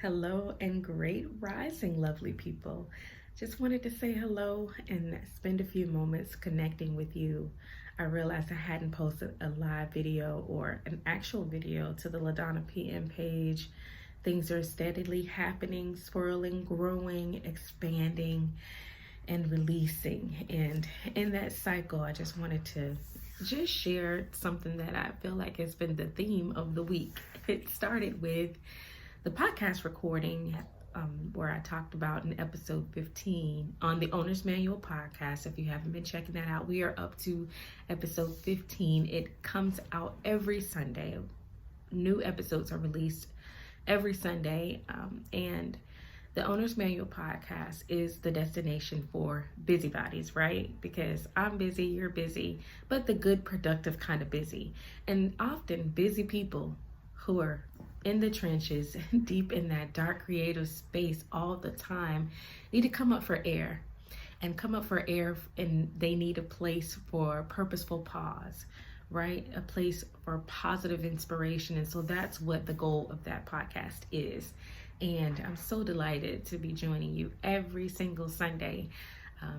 Hello and great rising, lovely people. Just wanted to say hello and spend a few moments connecting with you. I realized I hadn't posted a live video or an actual video to the LaDonna PM page. Things are steadily happening, swirling, growing, expanding, and releasing. And in that cycle, I just wanted to just share something that I feel like has been the theme of the week. It started with the podcast recording where I talked about in episode 15 on the Owner's Manual podcast. If you haven't been checking that out, we are up to episode 15. It comes out every Sunday. New episodes are released every Sunday. And the Owner's Manual podcast is the destination for busybodies, right? Because I'm busy, you're busy, but the good, productive kind of busy. And often busy people who are in the trenches, deep in that dark creative space all the time, need to come up for air. And come up for air, and they need a place for purposeful pause, right? A place for positive inspiration. And so that's what the goal of that podcast is. And I'm so delighted to be joining you every single Sunday,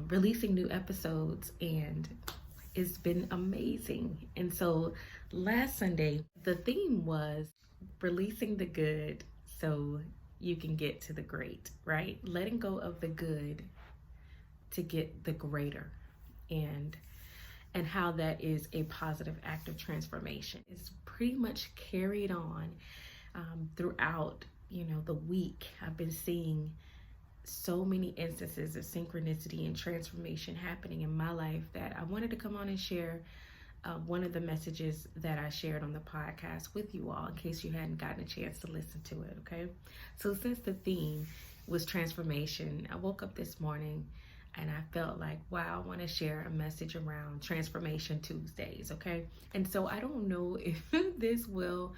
releasing new episodes, and it's been amazing. And so last Sunday, the theme was releasing the good so you can get to the great, right? Letting go of the good to get the greater, and how that is a positive act of transformation. It's pretty much carried on throughout the week. I've been seeing so many instances of synchronicity and transformation happening in my life that I wanted to come on and share one of the messages that I shared on the podcast with you all, in case you hadn't gotten a chance to listen to it, okay? So since the theme was transformation, I woke up this morning and I felt like, wow, I want to share a message around Transformation Tuesdays, okay? And so I don't know if this will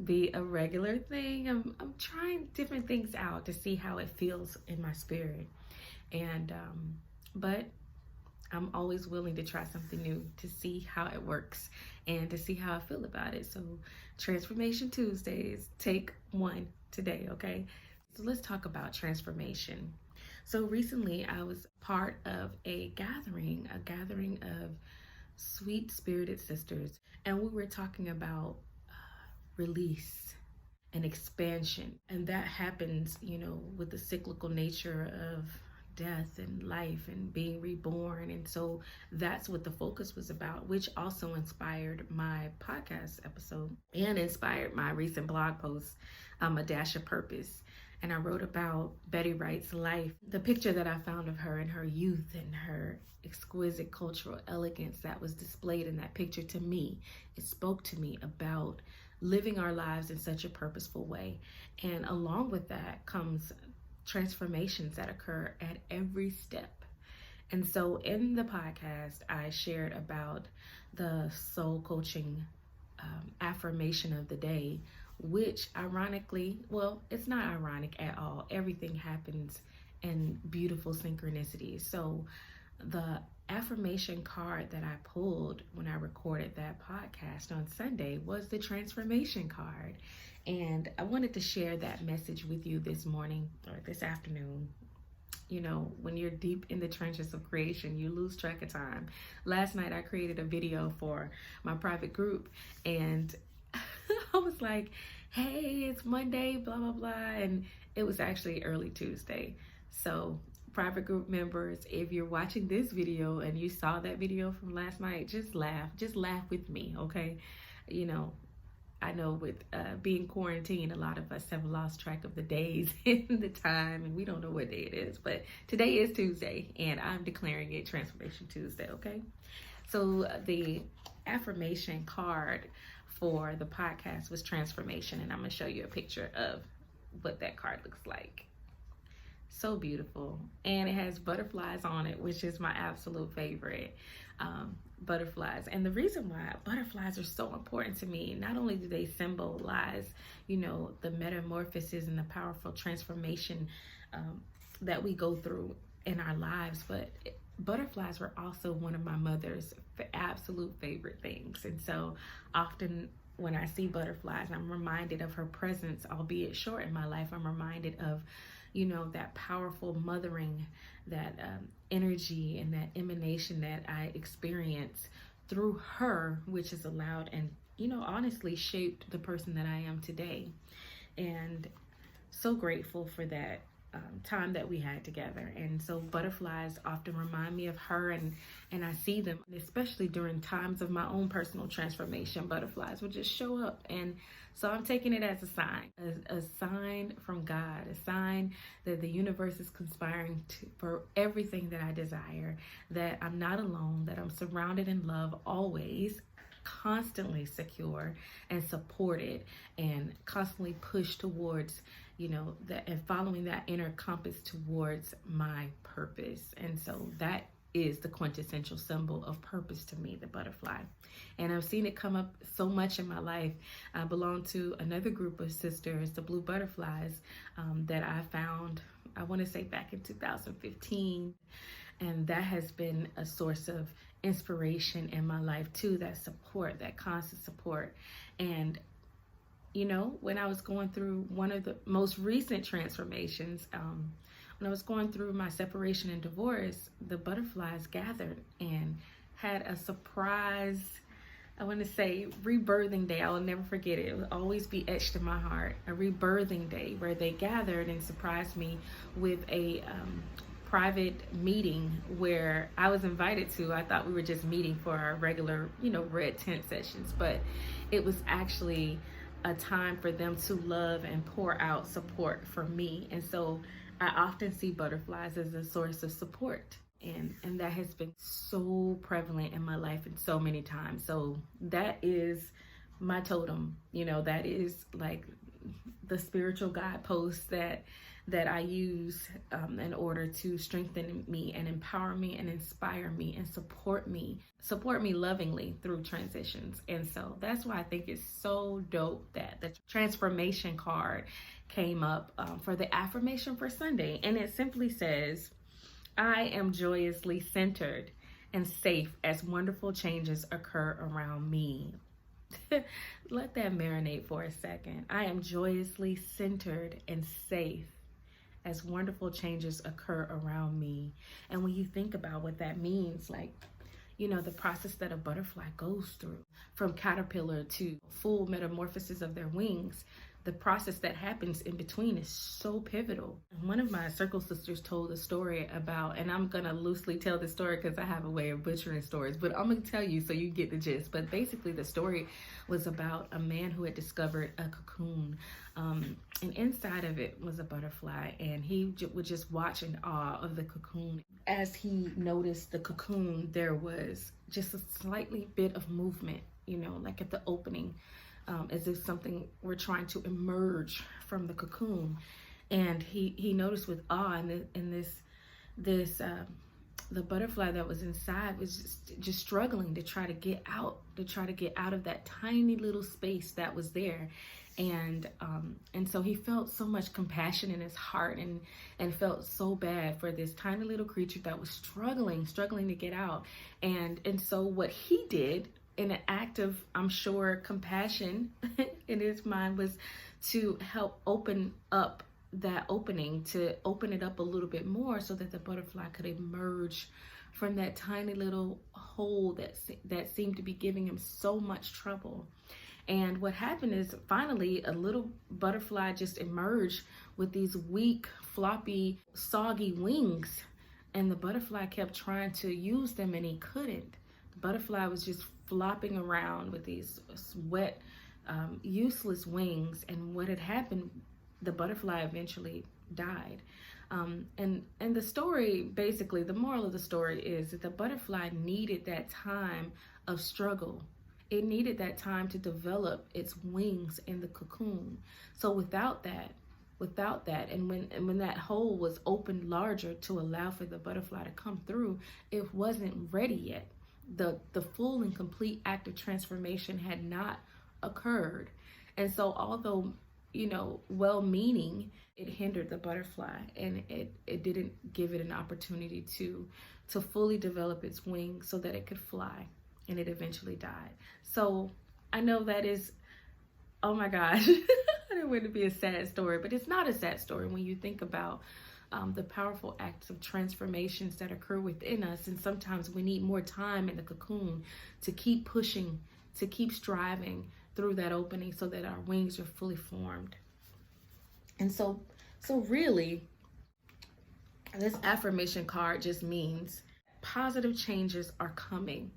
be a regular thing. I'm trying different things out to see how it feels in my spirit. And but I'm always willing to try something new to see how it works and to see how I feel about it. So Transformation Tuesdays, take one today, okay? So let's talk about transformation. So recently I was part of a gathering of sweet spirited sisters, and we were talking about release and expansion. And that happens, with the cyclical nature of death and life and being reborn. And so that's what the focus was about, which also inspired my podcast episode and inspired my recent blog post, A Dash of Purpose. And I wrote about Betty Wright's life, the picture that I found of her in her youth and her exquisite cultural elegance that was displayed in that picture. To me, it spoke to me about living our lives in such a purposeful way. And along with that comes transformations that occur at every step. And so in the podcast, I shared about the soul coaching affirmation of the day, which ironically, well, it's not ironic at all. Everything happens in beautiful synchronicities. So the affirmation card that I pulled when I recorded that podcast on Sunday was the transformation card. And I wanted to share that message with you this morning or this afternoon. When you're deep in the trenches of creation, you lose track of time. Last night I created a video for my private group, and I was like, hey, it's Monday, blah, blah, blah. And it was actually early Tuesday. So private group members, if you're watching this video and you saw that video from last night, just laugh with me, okay? I know with being quarantined, a lot of us have lost track of the days and the time, and we don't know what day it is. But today is Tuesday, and I'm declaring it Transformation Tuesday, okay? So the affirmation card for the podcast was transformation, and I'm going to show you a picture of what that card looks like. So beautiful. And it has butterflies on it, which is my absolute favorite. Butterflies. And the reason why butterflies are so important to me, not only do they symbolize, the metamorphosis and the powerful transformation that we go through in our lives, but butterflies were also one of my mother's absolute favorite things. And so often when I see butterflies, I'm reminded of her presence, albeit short in my life. I'm reminded of, that powerful mothering, that energy and that emanation that I experience through her, which has allowed and, honestly shaped the person that I am today. And so grateful for that time that we had together. And so butterflies often remind me of her, and I see them, especially during times of my own personal transformation. Butterflies will just show up. And so I'm taking it as a sign from God, a sign that the universe is conspiring for everything that I desire, that I'm not alone, that I'm surrounded in love always, constantly secure and supported, and constantly pushed towards, that, and following that inner compass towards my purpose. And so that is the quintessential symbol of purpose to me, the butterfly. And I've seen it come up so much in my life. I belong to another group of sisters, the Blue Butterflies, that I found, I want to say back in 2015. And that has been a source of inspiration in my life too, that support, that constant support. And when I was going through one of the most recent transformations, when I was going through my separation and divorce, the butterflies gathered and had a surprise, I want to say, rebirthing day. I will never forget it. It will always be etched in my heart. A rebirthing day where they gathered and surprised me with a private meeting where I was invited to. I thought we were just meeting for our regular, red tent sessions, but it was actually a time for them to love and pour out support for me. And so I often see butterflies as a source of support. And that has been so prevalent in my life and so many times. So that is my totem, that is like the spiritual guidepost that I use in order to strengthen me and empower me and inspire me and support me lovingly through transitions. And so that's why I think it's so dope that the transformation card came up for the affirmation for Sunday. And it simply says, I am joyously centered and safe as wonderful changes occur around me. Let that marinate for a second. I am joyously centered and safe as wonderful changes occur around me. And when you think about what that means, like, the process that a butterfly goes through from caterpillar to full metamorphosis of their wings, the process that happens in between is so pivotal. One of my circle sisters told a story about, and I'm gonna loosely tell the story because I have a way of butchering stories, but I'm gonna tell you so you get the gist. But basically the story was about a man who had discovered a cocoon, and inside of it was a butterfly, and he would just watch in awe of the cocoon. As he noticed the cocoon, there was just a slightly bit of movement, like at the opening, as if something were trying to emerge from the cocoon. And he noticed with awe, and the butterfly that was inside was just struggling to try to get out of that tiny little space that was there. And so he felt so much compassion in his heart, and felt so bad for this tiny little creature that was struggling to get out. And so what he did, in an act of, I'm sure, compassion in his mind, was to help open up that opening, to open it up a little bit more so that the butterfly could emerge from that tiny little hole that seemed to be giving him so much trouble. And what happened is, finally, a little butterfly just emerged with these weak, floppy, soggy wings. And the butterfly kept trying to use them, and he couldn't. The butterfly was just flopping around with these wet, useless wings. And what had happened, the butterfly eventually died. And the story, basically, the moral of the story is that the butterfly needed that time of struggle. It needed that time to develop its wings in the cocoon. So without that, and when that hole was opened larger to allow for the butterfly to come through, it wasn't ready yet. The full and complete act of transformation had not occurred. And so although, well-meaning, it hindered the butterfly, and it didn't give it an opportunity to fully develop its wings so that it could fly, and it eventually died. So I know that is oh my gosh, I didn't want it to be a sad story, but it's not a sad story when you think about the powerful acts of transformations that occur within us. And sometimes we need more time in the cocoon to keep pushing, to keep striving through that opening so that our wings are fully formed. And so really, this affirmation card just means positive changes are coming.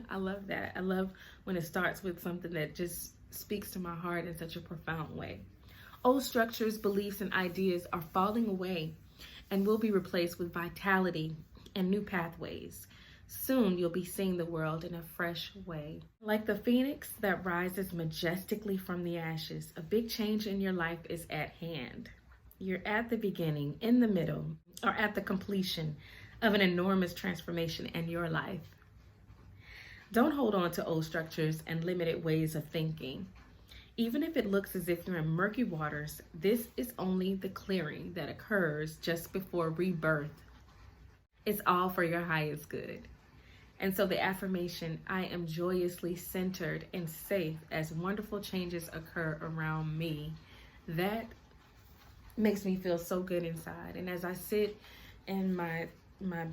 I love that. I love when it starts with something that just speaks to my heart in such a profound way. Old structures, beliefs, and ideas are falling away and will be replaced with vitality and new pathways. Soon you'll be seeing the world in a fresh way. Like the phoenix that rises majestically from the ashes, a big change in your life is at hand. You're at the beginning, in the middle, or at the completion of an enormous transformation in your life. Don't hold on to old structures and limited ways of thinking. Even if it looks as if you're in murky waters, this is only the clearing that occurs just before rebirth. It's all for your highest good. And so the affirmation, I am joyously centered and safe as wonderful changes occur around me, that makes me feel so good inside. And as I sit in my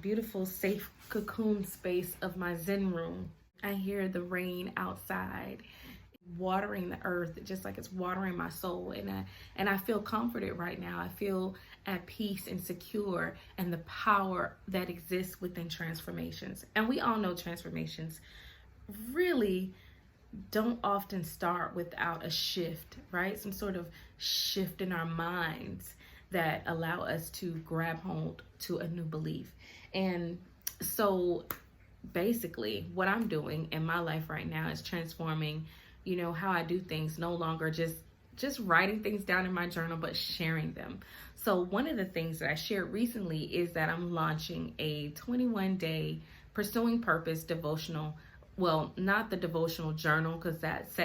beautiful, safe cocoon space of my Zen room, I hear the rain outside watering the earth just like it's watering my soul, and I feel comforted right now. I feel at peace and secure, and the power that exists within transformations. And we all know transformations really don't often start without a shift, right? Some sort of shift in our minds that allow us to grab hold to a new belief. And so basically what I'm doing in my life right now is transforming, how I do things, no longer just writing things down in my journal, but sharing them. So one of the things that I shared recently is that I'm launching a 21-day Pursuing Purpose devotional. Well, not the devotional journal, because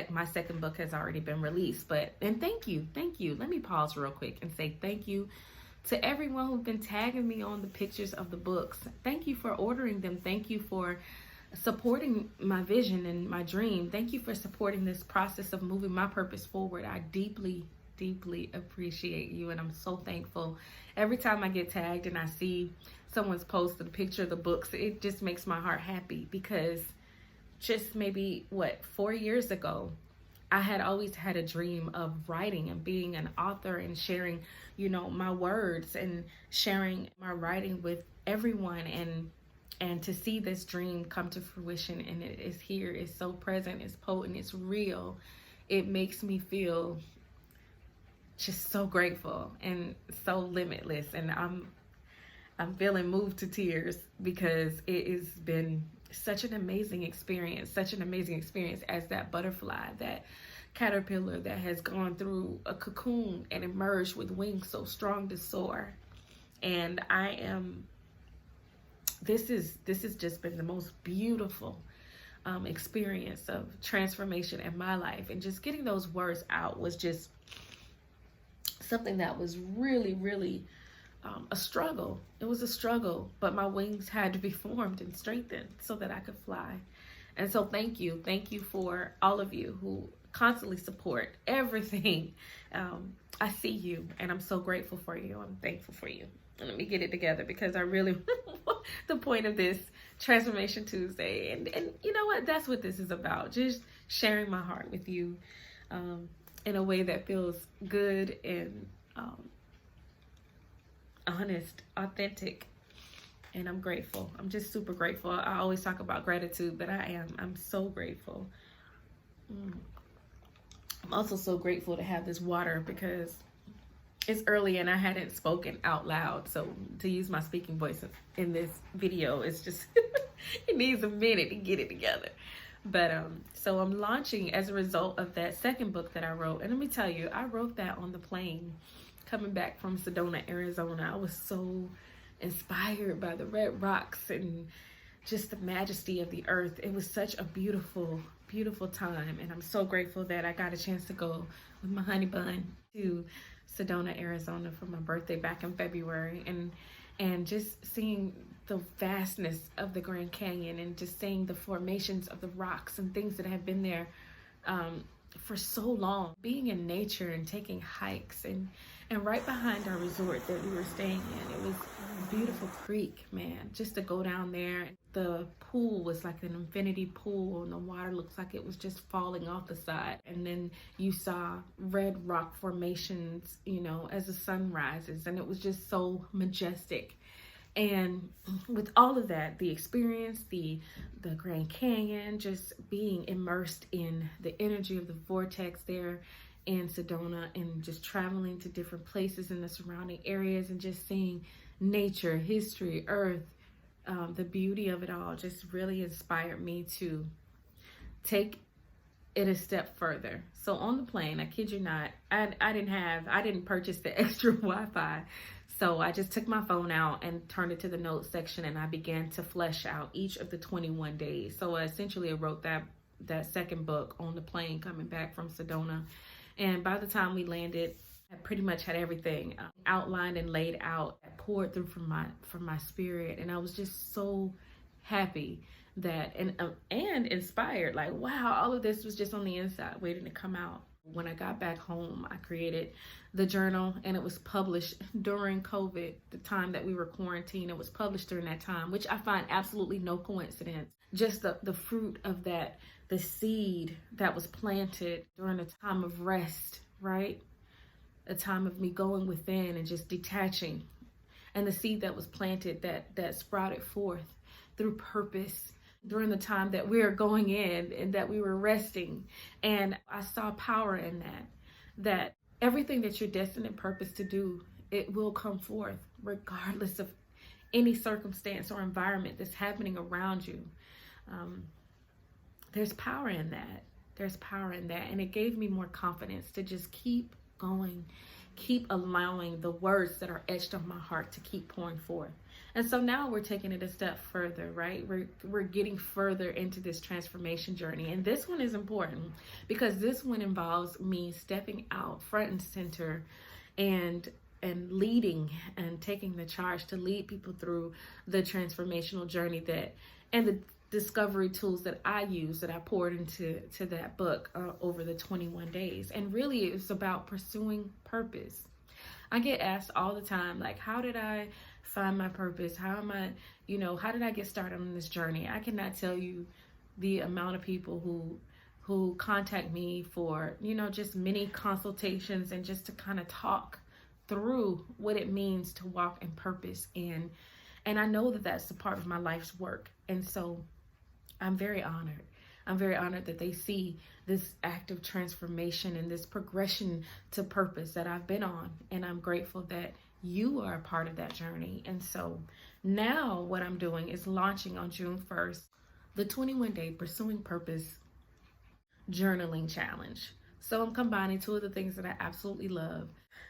my second book has already been released. And thank you. Let me pause real quick and say thank you to everyone who's been tagging me on the pictures of the books. Thank you for ordering them. Thank you for supporting my vision and my dream. Thank you for supporting this process of moving my purpose forward. I deeply, deeply appreciate you, and I'm so thankful. Every time I get tagged and I see someone's posted a picture of the books, it just makes my heart happy, because just maybe 4 years ago, I had always had a dream of writing and being an author and sharing, my words and sharing my writing with everyone, and to see this dream come to fruition, and it is here, it's so present, it's potent, it's real. It makes me feel just so grateful and so limitless, and I'm feeling moved to tears, because it has been such an amazing experience as that butterfly, that caterpillar that has gone through a cocoon and emerged with wings so strong to soar. And this has just been the most beautiful experience of transformation in my life, and just getting those words out was just something that was really, really a struggle. It was a struggle, but my wings had to be formed and strengthened so that I could fly. And so thank you for all of you who constantly support everything. I see you, and I'm so grateful for you. I'm thankful for you. And let me get it together, because I really the point of this Transformation Tuesday, and you know what, that's what this is about, just sharing my heart with you in a way that feels good and honest, authentic. And I'm grateful. I'm just super grateful. I always talk about gratitude, but I'm so grateful. I'm also so grateful to have this water, because it's early and I hadn't spoken out loud. So to use my speaking voice in this video, it's just, it needs a minute to get it together. But so I'm launching as a result of that second book that I wrote. And let me tell you, I wrote that on the plane coming back from Sedona, Arizona. I was so inspired by the red rocks and just the majesty of the earth. It was such a beautiful, beautiful time. And I'm so grateful that I got a chance to go with my honey bun to Sedona, Arizona for my birthday back in February, and just seeing the vastness of the Grand Canyon, and just seeing the formations of the rocks and things that have been there for so long, being in nature and taking hikes, and right behind our resort that we were staying in, it was a beautiful creek, man. Just to go down there, the pool was like an infinity pool, and the water looks like it was just falling off the side. And then you saw red rock formations, you know, as the sun rises, and it was just so majestic. And with all of that, the experience, the Grand Canyon, just being immersed in the energy of the vortex there in Sedona, and just traveling to different places in the surrounding areas, and just seeing nature, history, earth, the beauty of it all just really inspired me to take it a step further. So on the plane, I kid you not, I didn't purchase the extra Wi-Fi. So I just took my phone out and turned it to the notes section, and I began to flesh out each of the 21 days. So essentially I wrote that second book on the plane coming back from Sedona. And by the time we landed, I pretty much had everything outlined and laid out, poured through from my spirit. And I was just so happy that and inspired, like, wow, all of this was just on the inside waiting to come out. When I got back home, I created the journal, and it was published during COVID, the time that we were quarantined. It was published during that time, which I find absolutely no coincidence. Just the fruit of that, the seed that was planted during a time of rest, right? A time of me going within and just detaching. And the seed that was planted that sprouted forth through purpose during the time that we were going in and that we were resting. And I saw power in that everything that you're destined and purpose to do, it will come forth regardless of any circumstance or environment that's happening around you. There's power in that. There's power in that. And it gave me more confidence to just keep going, keep allowing the words that are etched on my heart to keep pouring forth. And so now we're taking it a step further, right? We're getting further into this transformation journey. And this one is important because this one involves me stepping out front and center and leading and taking the charge to lead people through the transformational journey and the discovery tools that I use, that I poured into that book over the 21 days. And really it's about pursuing purpose. I get asked all the time, like, how did I find my purpose? How did I get started on this journey? I cannot tell you the amount of people who contact me for, just mini consultations and just to kind of talk through what it means to walk in purpose. And I know that that's a part of my life's work. And so I'm very honored. I'm very honored that they see this act of transformation and this progression to purpose that I've been on. And I'm grateful that you are a part of that journey. And so now what I'm doing is launching on June 1st, the 21-day Pursuing Purpose Journaling Challenge. So I'm combining two of the things that I absolutely love.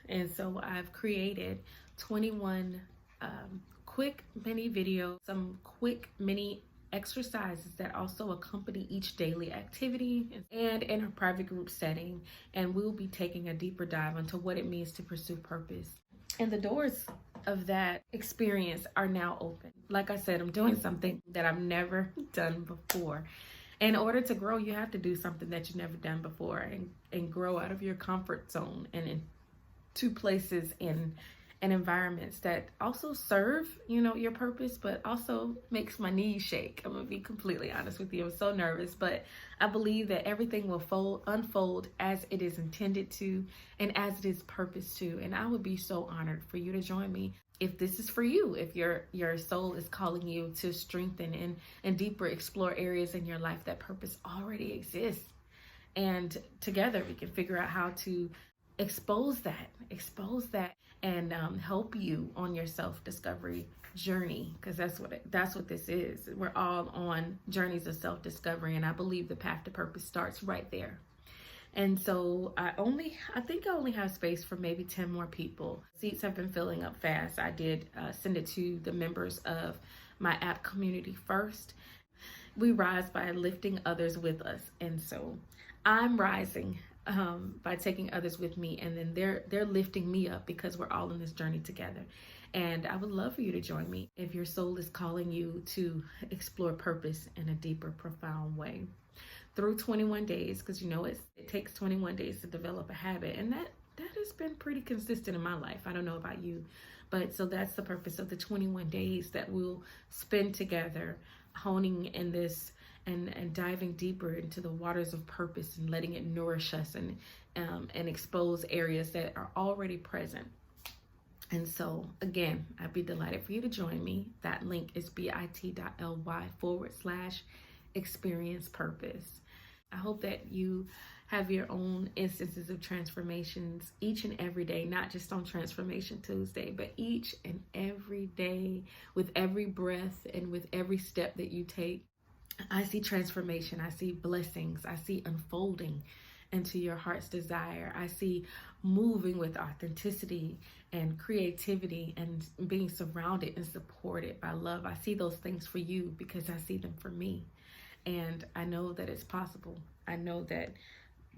And so I've created 21 quick mini videos, some quick mini exercises that also accompany each daily activity and in a private group setting. And we'll be taking a deeper dive into what it means to pursue purpose. And the doors of that experience are now open. Like I said, I'm doing something that I've never done before. In order to grow, you have to do something that you've never done before and grow out of your comfort zone and into places and environments that also serve, your purpose, but also makes my knees shake. I'm gonna be completely honest with you. I'm so nervous, but I believe that everything will unfold as it is intended to and as it is purposed to. And I would be so honored for you to join me if this is for you, if your soul is calling you to strengthen and deeper explore areas in your life that purpose already exists. And together we can figure out how to expose that and help you on your self-discovery journey, because that's what this is. We're all on journeys of self-discovery, and I believe the path to purpose starts right there. And so I think I only have space for maybe 10 more people. Seats have been filling up fast. I did send it to the members of my app community first. We rise by lifting others with us, and so I'm rising by taking others with me, and then they're lifting me up because we're all in this journey together. And I would love for you to join me if your soul is calling you to explore purpose in a deeper, profound way. through 21 days, because you know it takes 21 days to develop a habit, and that has been pretty consistent in my life. I don't know about you, but so that's the purpose of the 21 days that we'll spend together honing in this and diving deeper into the waters of purpose and letting it nourish us and expose areas that are already present. And so again, I'd be delighted for you to join me. That link is bit.ly/experience purpose. I hope that you have your own instances of transformations each and every day, not just on Transformation Tuesday, but each and every day, with every breath and with every step that you take. I see transformation. I see blessings. I see unfolding into your heart's desire. I see moving with authenticity and creativity and being surrounded and supported by love. I see those things for you because I see them for me. And I know that it's possible. I know that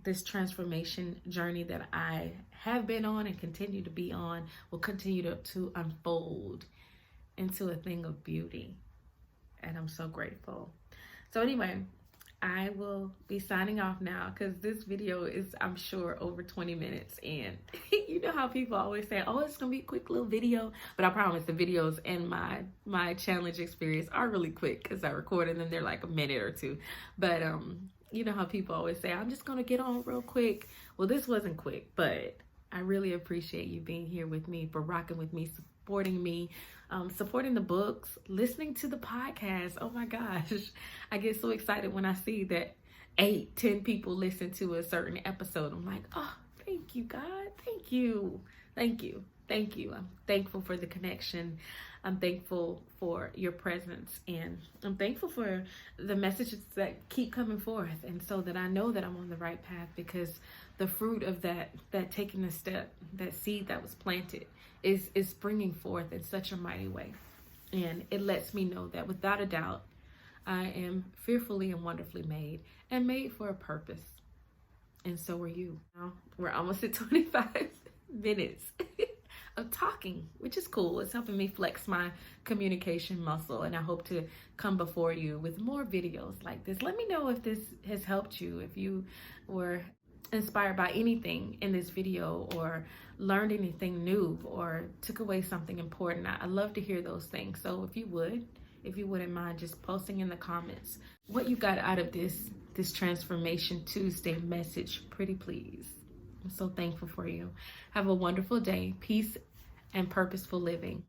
this transformation journey that I have been on and continue to be on will continue to unfold into a thing of beauty. And I'm so grateful. So anyway, I will be signing off now because this video is, I'm sure, over 20 minutes. And you know how people always say, oh, it's going to be a quick little video. But I promise the videos in my challenge experience are really quick because I record and then they're like a minute or two. But you know how people always say, I'm just going to get on real quick. Well, this wasn't quick, but I really appreciate you being here with me, for rocking with me, supporting me, supporting the books, listening to the podcast. Oh my gosh, I get so excited when I see that 8-10 people listen to a certain episode. I'm like, oh, thank you, God. Thank you. Thank you. Thank you. I'm thankful for the connection. I'm thankful for your presence, and I'm thankful for the messages that keep coming forth, and so that I know that I'm on the right path, because the fruit of that taking a step, that seed that was planted is springing forth in such a mighty way. And it lets me know that without a doubt, I am fearfully and wonderfully made and made for a purpose. And so are you. Now, we're almost at 25 minutes of talking, which is cool. It's helping me flex my communication muscle, and I hope to come before you with more videos like this. Let me know if this has helped you, if you were inspired by anything in this video, or learned anything new, or took away something important. I love to hear those things. So if you wouldn't mind just posting in the comments what you got out of this Transformation Tuesday message, pretty please. I'm so thankful for you. Have a wonderful day. Peace and purposeful living.